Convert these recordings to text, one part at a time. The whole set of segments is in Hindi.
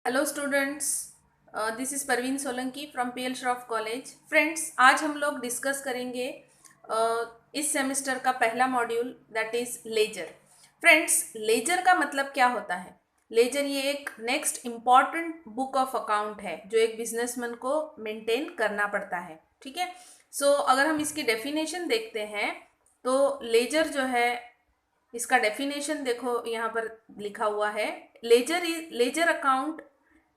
Hello students, this is Parveen Solanki from P L Shroff college. Friends, आज हम लोग डिस्कस करेंगे इस सेमेस्टर का पहला module, that is ledger. Friends, ledger का मतलब क्या होता है? लेजर ये एक next important book of account है जो एक बिजनेसमैन को मेंटेन करना पड़ता है। ठीक है। सो अगर हम इसकी डेफिनेशन देखते हैं तो लेजर जो है, इसका डेफिनेशन देखो यहाँ पर लिखा हुआ है।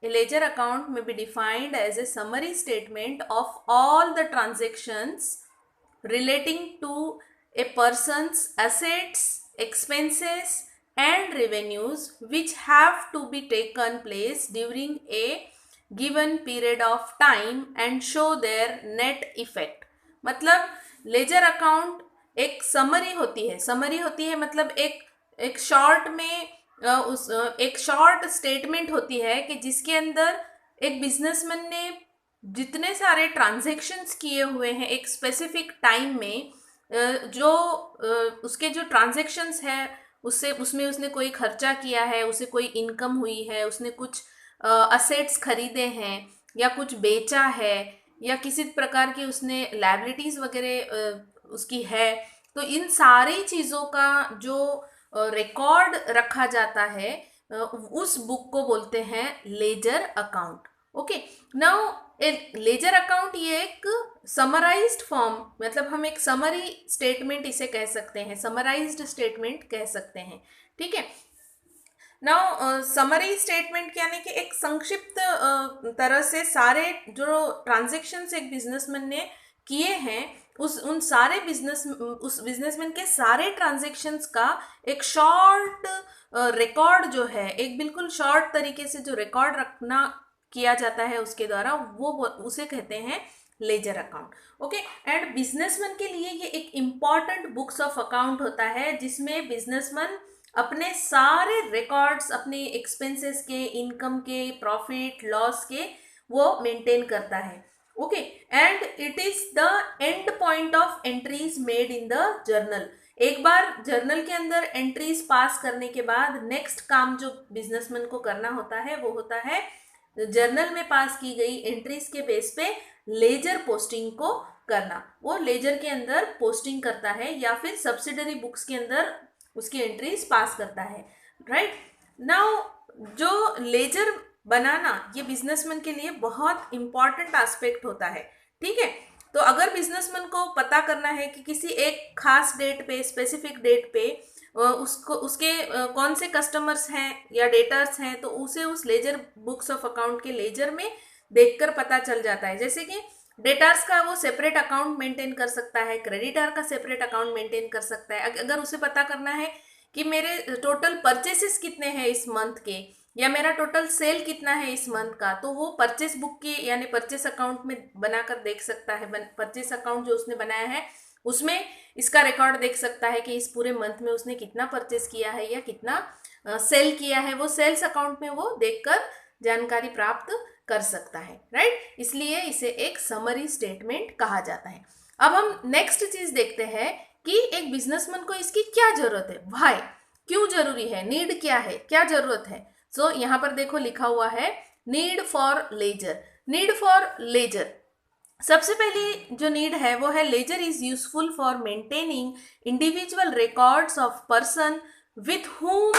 A ledger account may be defined as a summary statement of all the transactions relating to a person's assets, expenses, and revenues which have to be taken place during a given period of time and show their net effect। मतलब लेजर अकाउंट एक समरी होती है मतलब एक शॉर्ट में एक शॉर्ट स्टेटमेंट होती है कि जिसके अंदर एक बिजनेसमैन ने जितने सारे ट्रांजैक्शंस किए हुए हैं एक स्पेसिफिक टाइम में, जो उसके जो ट्रांजैक्शंस है उसमें उसने कोई खर्चा किया है, उसे कोई इनकम हुई है, उसने कुछ असेट्स खरीदे हैं या कुछ बेचा है या किसी प्रकार की उसने लायबिलिटीज वगैरह उसकी है, तो इन सारी चीज़ों का जो रिकॉर्ड रखा जाता है उस बुक को बोलते हैं ledger account. Okay, now ledger account ये एक समराइज्ड फॉर्म, मतलब हम एक समरी स्टेटमेंट इसे कह सकते हैं, समराइज्ड स्टेटमेंट कह सकते हैं। ठीक है। नाउ समरी स्टेटमेंट यानी कि एक संक्षिप्त तरह से सारे जो ट्रांजेक्शन्स एक बिजनेसमैन ने किए हैं उस बिजनेसमैन के सारे ट्रांजेक्शन्स का एक शॉर्ट रिकॉर्ड जो है, एक बिल्कुल शॉर्ट तरीके से जो रिकॉर्ड रखना किया जाता है उसके द्वारा, वो उसे कहते हैं ledger account. Okay, and businessman के लिए ये एक इम्पॉर्टेंट बुक्स ऑफ अकाउंट होता है जिसमें बिजनेसमैन अपने सारे रिकॉर्ड्स, अपने एक्सपेंसेस के, इनकम के, प्रॉफिट लॉस के, वो मेंटेन करता है। Okay, and it is the end point of entries made in the journal. एक बार जर्नल के अंदर एंट्रीज पास करने के बाद नेक्स्ट काम जो बिजनेसमैन को करना होता है वो होता है जर्नल में पास की गई एंट्रीज के बेस पे लेजर पोस्टिंग को करना। वो लेजर के अंदर पोस्टिंग करता है या फिर सब्सिडरी बुक्स के अंदर उसकी एंट्रीज पास करता है। राइट नाउ, जो लेजर बनाना ये बिजनेसमैन के लिए बहुत इंपॉर्टेंट एस्पेक्ट होता है। ठीक है। तो अगर बिजनेसमैन को पता करना है कि किसी एक खास डेट पे, स्पेसिफिक डेट पे उसके कौन से कस्टमर्स हैं या डेटर्स हैं, तो उसे उस लेजर बुक्स ऑफ अकाउंट के लेजर में देखकर पता चल जाता है। जैसे कि डेटर्स का वो सेपरेट अकाउंट मेंटेन कर सकता है, क्रेडिटर का सेपरेट अकाउंट मेंटेन कर सकता है। अगर उसे पता करना है कि मेरे टोटल परचेसेस कितने हैं इस मंथ के या मेरा टोटल सेल कितना है इस मंथ का, तो वो परचेस बुक की यानी परचेस अकाउंट में बनाकर देख सकता है। परचेस अकाउंट जो उसने बनाया है उसमें इसका रिकॉर्ड देख सकता है कि इस पूरे मंथ में उसने कितना परचेस किया है या कितना सेल किया है। वो सेल्स अकाउंट में वो देखकर जानकारी प्राप्त कर सकता है। राइट, इसलिए इसे एक समरी स्टेटमेंट कहा जाता है। अब हम नेक्स्ट चीज देखते हैं कि एक बिजनेसमैन को इसकी क्या जरूरत है, व्हाई, क्यों जरूरी है, नीड क्या है, क्या जरूरत है। सो यहाँ पर देखो लिखा हुआ है need for ledger. Need for ledger, सबसे पहली जो नीड है वो है ledger is useful for maintaining individual records of person with whom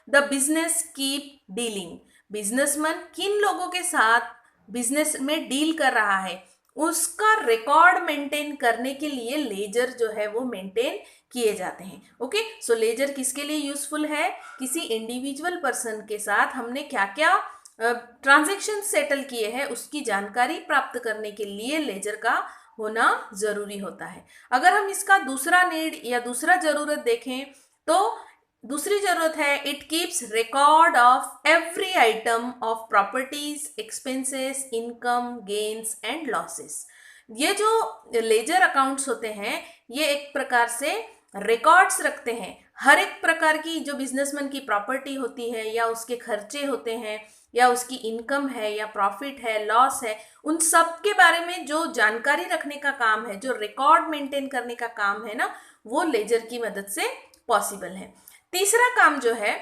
the business keep dealing. Businessman किन लोगों के साथ बिजनेस में डील कर रहा है उसका रिकॉर्ड मेंटेन करने के लिए लेजर जो है वो मेंटेन किए जाते हैं। ओके, सो लेजर किसके लिए यूजफुल है? किसी इंडिविजुअल पर्सन के साथ हमने क्या क्या ट्रांजैक्शन सेटल किए हैं उसकी जानकारी प्राप्त करने के लिए लेजर का होना जरूरी होता है। अगर हम इसका दूसरा नीड या दूसरा जरूरत देखें तो दूसरी जरूरत है it keeps record of every item of properties, expenses, income, gains and losses. ये जो लेजर अकाउंट्स होते हैं ये एक प्रकार से रिकॉर्ड्स रखते हैं। हर एक प्रकार की जो बिजनेसमैन की प्रॉपर्टी होती है या उसके खर्चे होते हैं या उसकी इनकम है या प्रॉफिट है, लॉस है, उन सब के बारे में जो जानकारी रखने का काम है, जो रिकॉर्ड मेंटेन करने का काम है ना, वो लेजर की मदद से पॉसिबल है। तीसरा काम जो है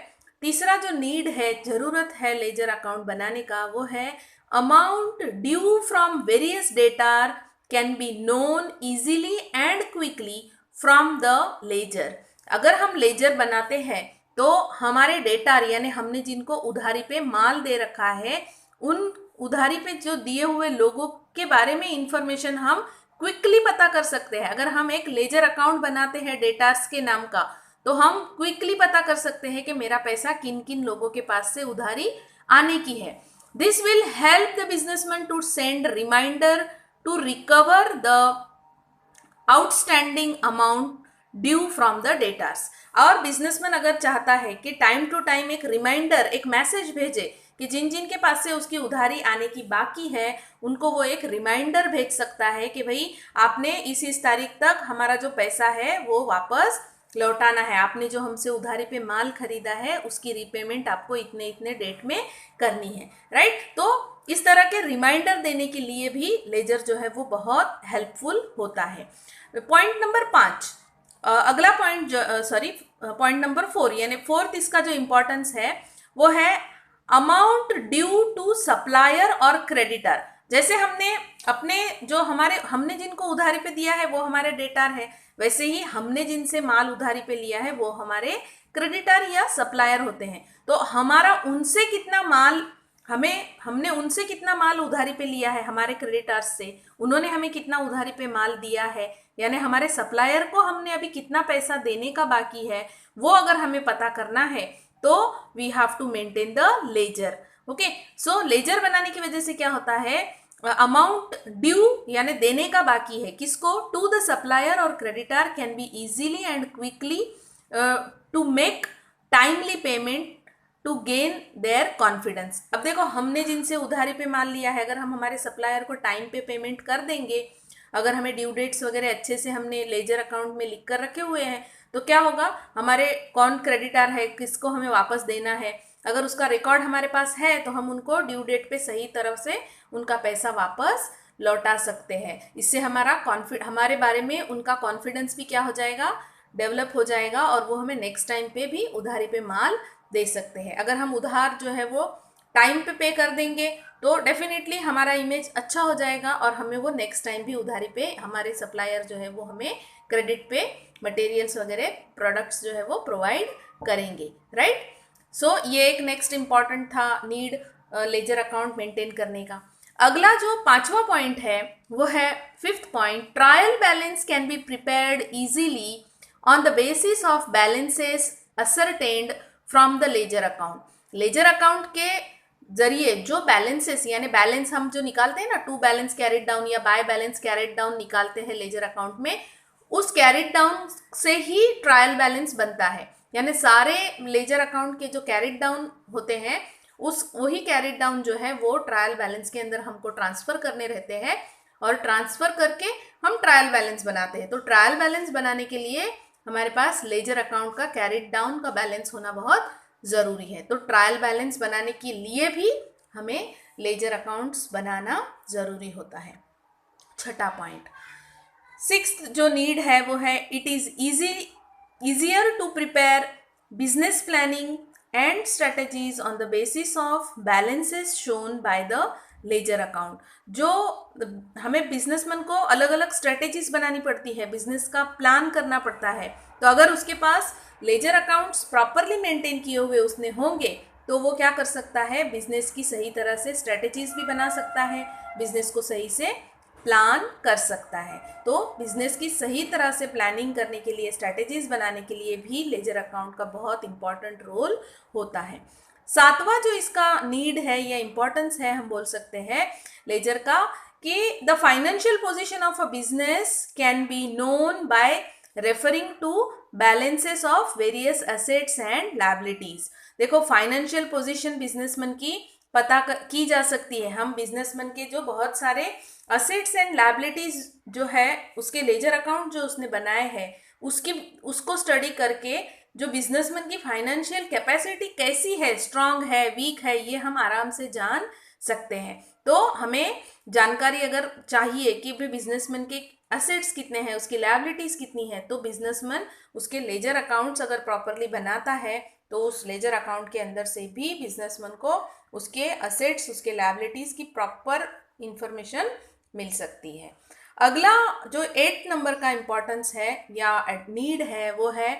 तीसरा जो नीड है, जरूरत है लेजर अकाउंट बनाने का, वो है amount due from various debtor can be known easily and quickly from the ledger. अगर हम लेजर बनाते हैं तो हमारे डेटार यानी हमने जिनको उधारी पे माल दे रखा है, उन उधारी पे जो दिए हुए लोगों के बारे में इंफॉर्मेशन हम क्विकली पता कर सकते हैं। अगर हम एक लेजर अकाउंट बनाते हैं डेटार्स के नाम का, तो हम क्विकली पता कर सकते हैं कि मेरा पैसा किन किन लोगों के पास से उधारी आने की है। This will help the businessman to send reminder to recover the outstanding amount due from the debtors. और बिजनेसमैन अगर चाहता है कि टाइम टू टाइम एक रिमाइंडर, एक मैसेज भेजे कि जिन जिन के पास से उसकी उधारी आने की बाकी है, उनको वो एक रिमाइंडर भेज सकता है कि भाई आपने इस तारीख तक हमारा जो पैसा है वो वापस लौटाना है, आपने जो हमसे उधारी पे माल खरीदा है उसकी रीपेमेंट आपको इतने इतने डेट में करनी है, राइट। तो इस तरह के रिमाइंडर देने के लिए भी लेजर जो है वो बहुत हेल्पफुल होता है। पॉइंट नंबर 5, अगला पॉइंट पॉइंट नंबर 4 यानी फोर्थ इसका जो इंपॉर्टेंस है वो है अमाउंट ड्यू टू सप्लायर और क्रेडिटर। जैसे हमने जिनको उधारी पे दिया है वो हमारे डेटार है, वैसे ही हमने जिनसे माल उधारी पे लिया है वो हमारे क्रेडिटर या सप्लायर होते हैं। तो हमारा उनसे कितना माल हमने उनसे कितना माल उधारी पे लिया है हमारे क्रेडिटर्स से, उन्होंने हमें कितना उधारी पे माल दिया है, यानी हमारे सप्लायर को हमने अभी कितना पैसा देने का बाकी है, वो अगर हमें पता करना है तो we have to maintain the ledger. Okay, so ledger बनाने की वजह से क्या होता है, अमाउंट ड्यू यानी देने का बाकी है किसको, टू द सप्लायर और creditor can be easily and quickly to make timely payment to gain their confidence. अब देखो, हमने जिनसे उधारी पे माल लिया है, अगर हम हमारे सप्लायर को टाइम पे पेमेंट कर देंगे, अगर हमें ड्यू डेट्स वगैरह अच्छे से हमने लेजर अकाउंट में लिख कर रखे हुए हैं, तो क्या होगा, हमारे कौन क्रेडिटर है, किसको हमें वापस देना है, अगर उसका रिकॉर्ड हमारे पास है तो हम उनको ड्यू डेट पे सही तरफ से उनका पैसा वापस लौटा सकते हैं। इससे हमारे बारे में उनका कॉन्फिडेंस भी क्या हो जाएगा, डेवलप हो जाएगा, और वो हमें नेक्स्ट टाइम पे भी उधारी पे माल दे सकते हैं। अगर हम उधार जो है वो टाइम पे कर देंगे तो डेफिनेटली हमारा इमेज अच्छा हो जाएगा, और हमें वो नेक्स्ट टाइम भी उधारी पे हमारे सप्लायर जो है वो हमें क्रेडिट पे मटेरियल्स वगैरह प्रोडक्ट्स जो है वो प्रोवाइड करेंगे, राइट। सो ये एक नेक्स्ट इंपॉर्टेंट था नीड लेजर अकाउंट मेंटेन करने का। अगला जो 5वां पॉइंट है वो है 5th point, trial balance can be prepared easily on the basis of balances ascertained from the ledger account. Ledger account के जरिए जो बैलेंसेस यानी बैलेंस हम जो निकालते हैं ना, टू बैलेंस कैरिड डाउन या बाय बैलेंस कैरिड डाउन निकालते हैं लेजर अकाउंट में, उस कैरिड डाउन से ही ट्रायल बैलेंस बनता है। यानी सारे लेजर अकाउंट के जो कैरिड डाउन होते हैं वही कैरिड डाउन जो है वो ट्रायल बैलेंस के अंदर हमको ट्रांसफर करने रहते हैं, और ट्रांसफर करके हम ट्रायल बैलेंस बनाते हैं। तो ट्रायल बैलेंस बनाने के लिए हमारे पास लेजर अकाउंट का कैरिड डाउन का बैलेंस होना बहुत ज़रूरी है। तो ट्रायल बैलेंस बनाने के लिए भी हमें लेजर अकाउंट्स बनाना ज़रूरी होता है। 6ठा पॉइंट, 6th जो नीड है वो है it is easier to prepare business planning and strategies on the basis of balances shown by the ledger account. जो हमें बिजनेसमैन को अलग अलग स्ट्रेटेजीज बनानी पड़ती है, बिजनेस का प्लान करना पड़ता है, तो अगर उसके पास लेजर अकाउंट्स प्रॉपरली मेंटेन किए हुए उसने होंगे तो वो क्या कर सकता है, बिजनेस की सही तरह से स्ट्रेटेजीज भी बना सकता है, बिजनेस को सही से प्लान कर सकता है। तो बिजनेस की सही तरह से प्लानिंग करने के लिए, स्ट्रेटेजीज बनाने के लिए भी लेजर अकाउंट का बहुत इंपॉर्टेंट रोल होता है। 7वां जो इसका नीड है या इम्पोर्टेंस है, हम बोल सकते हैं लेजर का, कि the financial position of a business can be known by referring to balances of various assets and liabilities. देखो, फाइनेंशियल पोजीशन बिजनेसमैन की पता की जा सकती है। हम बिजनेसमैन के जो बहुत सारे असेट्स एंड लायबिलिटीज जो है, उसके लेजर अकाउंट जो उसने बनाए हैं उसको स्टडी करके जो बिजनेसमैन की फाइनेंशियल कैपेसिटी कैसी है, स्ट्रांग है, वीक है, ये हम आराम से जान सकते हैं। तो हमें जानकारी अगर चाहिए कि भाई बिजनेसमैन के असेट्स कितने हैं, उसकी लायबिलिटीज कितनी है, तो बिजनेसमैन उसके लेजर अकाउंट्स अगर प्रॉपरली बनाता है तो उस लेजर अकाउंट के अंदर से भी बिजनेसमैन को उसके असेट्स, उसके लायबिलिटीज की प्रॉपर इंफॉर्मेशन मिल सकती है। अगला जो 8 नंबर का इंपॉर्टेंस है या नीड है वो है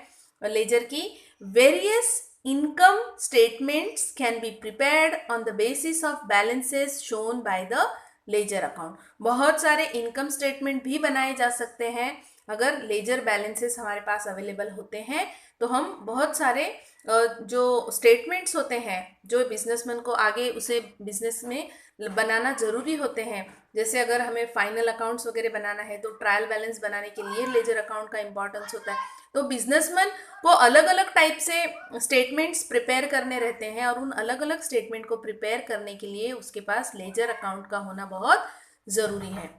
लेजर की, various income statements can be prepared on the basis of balances shown by the ledger account. बहुत सारे इनकम स्टेटमेंट भी बनाए जा सकते हैं अगर लेजर बैलेंसेस हमारे पास अवेलेबल होते हैं, तो हम बहुत सारे जो स्टेटमेंट्स होते हैं जो बिजनेसमैन को आगे उसे बिजनेस में बनाना जरूरी होते हैं, जैसे अगर हमें फाइनल अकाउंट्स वगैरह बनाना है तो ट्रायल बैलेंस बनाने के लिए लेजर अकाउंट का इंपॉर्टेंस होता है। तो बिजनेसमैन को अलग अलग टाइप से स्टेटमेंट्स प्रिपेयर करने रहते हैं और उन अलग अलग स्टेटमेंट को प्रिपेयर करने के लिए उसके पास लेजर अकाउंट का होना बहुत ज़रूरी है।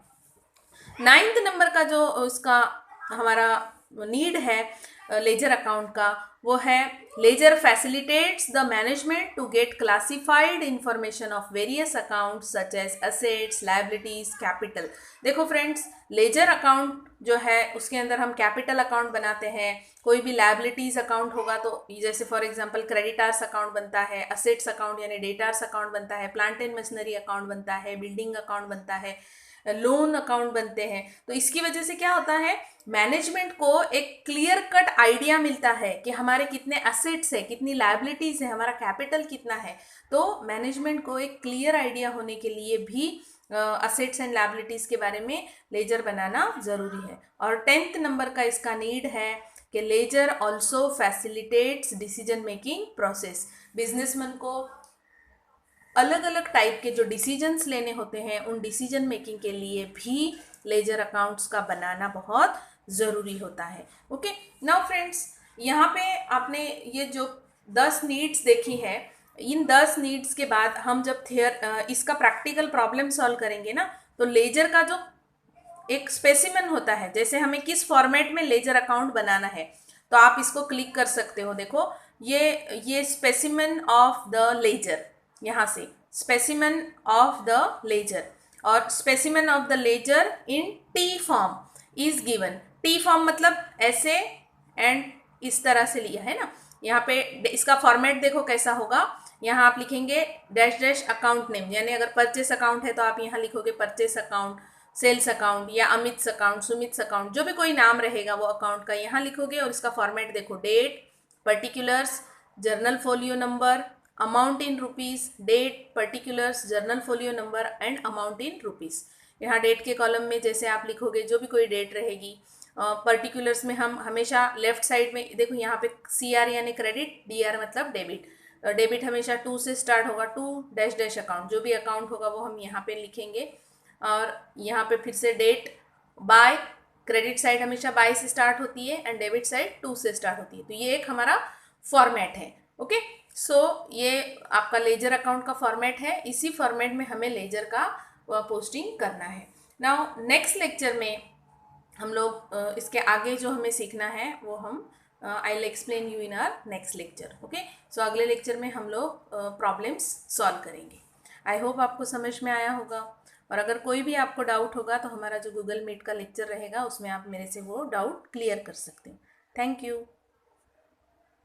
9th नंबर का जो उसका हमारा नीड है लेजर अकाउंट का, वो है ledger facilitates the management to get classified information of various account such as assets, liabilities, capital. देखो फ्रेंड्स, लेजर अकाउंट जो है उसके अंदर हम कैपिटल अकाउंट बनाते हैं, कोई भी लायबिलिटीज अकाउंट होगा तो जैसे फॉर एग्जांपल क्रेडिटार्स अकाउंट बनता है, असेट्स अकाउंट यानी डेटार्स अकाउंट बनता है, प्लांट एंड मशीनरी अकाउंट बनता है, बिल्डिंग अकाउंट बनता है, लोन अकाउंट बनते हैं। तो इसकी वजह से क्या होता है, मैनेजमेंट को एक क्लियर कट आइडिया मिलता है कि हमारे कितने एसेट्स है, कितनी लायबिलिटीज है, हमारा कैपिटल कितना है। तो मैनेजमेंट को एक क्लियर आइडिया होने के लिए भी असेट्स एंड लायबिलिटीज के बारे में लेजर बनाना जरूरी है। और 10th नंबर का इसका नीड है कि ledger also facilitates decision making process. Businessman को अलग अलग टाइप के जो डिसीजंस लेने होते हैं उन डिसीजन मेकिंग के लिए भी लेजर अकाउंट्स का बनाना बहुत ज़रूरी होता है। ओके, नाउ फ्रेंड्स, यहाँ पे आपने ये जो 10 नीड्स देखी है, इन 10 नीड्स के बाद हम जब इसका प्रैक्टिकल प्रॉब्लम सॉल्व करेंगे ना, तो लेजर का जो एक स्पेसिमेन होता है, जैसे हमें किस फॉर्मेट में लेजर अकाउंट बनाना है, तो आप इसको क्लिक कर सकते हो। देखो ये स्पेसिमेन ऑफ द लेजर, यहाँ से स्पेसिमेन ऑफ द लेजर, और specimen of the ledger in T form is given. T form मतलब ऐसे एंड इस तरह से लिया है ना। यहाँ पे इसका फॉर्मेट देखो कैसा होगा, यहाँ आप लिखेंगे डैश डैश अकाउंट नेम, यानी अगर परचेस अकाउंट है तो आप यहाँ लिखोगे परचेस अकाउंट, सेल्स अकाउंट या अमित अकाउंट, सुमित अकाउंट, जो भी कोई नाम रहेगा वो अकाउंट का यहाँ लिखोगे। और इसका फॉर्मेट देखो, date, particulars, journal folio number, amount in rupees, date, particulars, journal folio number and amount in rupees. यहाँ डेट के कॉलम में जैसे आप लिखोगे जो भी कोई डेट रहेगी। पर्टिकुलर्स में हम हमेशा लेफ्ट साइड में देखो, यहाँ पे CR यानी क्रेडिट, DR मतलब डेबिट। डेबिट हमेशा 2 से स्टार्ट होगा, 2 डैश डैश अकाउंट, जो भी अकाउंट होगा वो हम यहाँ पे लिखेंगे। और यहाँ पे फिर से डेट, बाय, क्रेडिट साइड हमेशा बाय से स्टार्ट होती है एंड डेबिट साइड 2 से स्टार्ट होती है। तो ये एक हमारा फॉर्मेट है। ओके, सो ये आपका लेजर अकाउंट का फॉर्मेट है, इसी फॉर्मेट में हमें लेजर का पोस्टिंग करना है। नाउ नेक्स्ट लेक्चर में हम लोग इसके आगे जो हमें सीखना है वो हम I will explain you in our next lecture. Okay, so अगले लेक्चर में हम लोग प्रॉब्लम्स सॉल्व करेंगे। आई होप आपको समझ में आया होगा, और अगर कोई भी आपको डाउट होगा तो हमारा जो गूगल मीट का लेक्चर रहेगा उसमें आप मेरे से वो डाउट क्लियर कर सकते हो। Thank you.